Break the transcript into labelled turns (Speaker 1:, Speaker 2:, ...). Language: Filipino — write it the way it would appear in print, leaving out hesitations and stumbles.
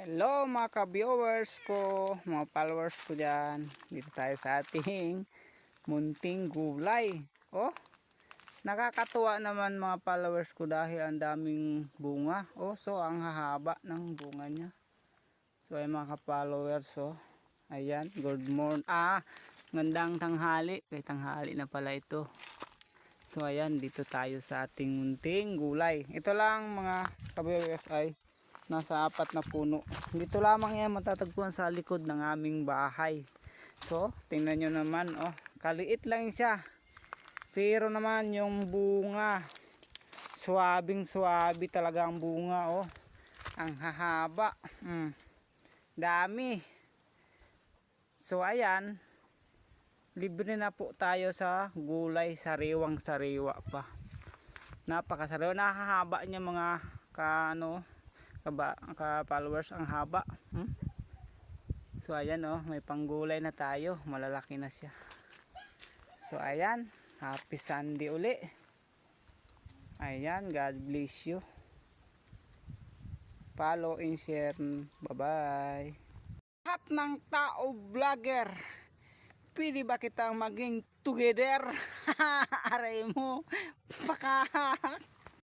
Speaker 1: Hello mga ka-viewers ko, mga followers ko dyan. Dito tayo sa ating munting gulay. Oh, nakakatuwa naman mga followers ko dahil ang daming bunga. Oh, so ang hahaba ng bunga niya. So ay mga ka-followers, oh. Ayan, good morning. Ngandang tanghali. Kaya tanghali na pala ito. So ayan, dito tayo sa ating munting gulay. Ito lang mga ka-viewers ay nasa 4 na puno. Dito lamang yan matatagpuan sa likod ng aming bahay. So tingnan nyo naman, oh, kaliit lang siya, pero naman yung bunga suwabing suwabi talaga ang bunga. Oh, ang hahaba, dami. So ayan, libre na po tayo sa gulay, sariwang sariwa pa. Napakasariwa, nakahaba niya mga ka-followers, ang haba. So ayan, oh, may panggulay na tayo, malalaki na siya. So ayan, happy Sunday uli. Ayan, God bless you. Follow and share. Bye bye. Lahat ng tao vlogger, pwede ba kitang maging together? Aray mo, baka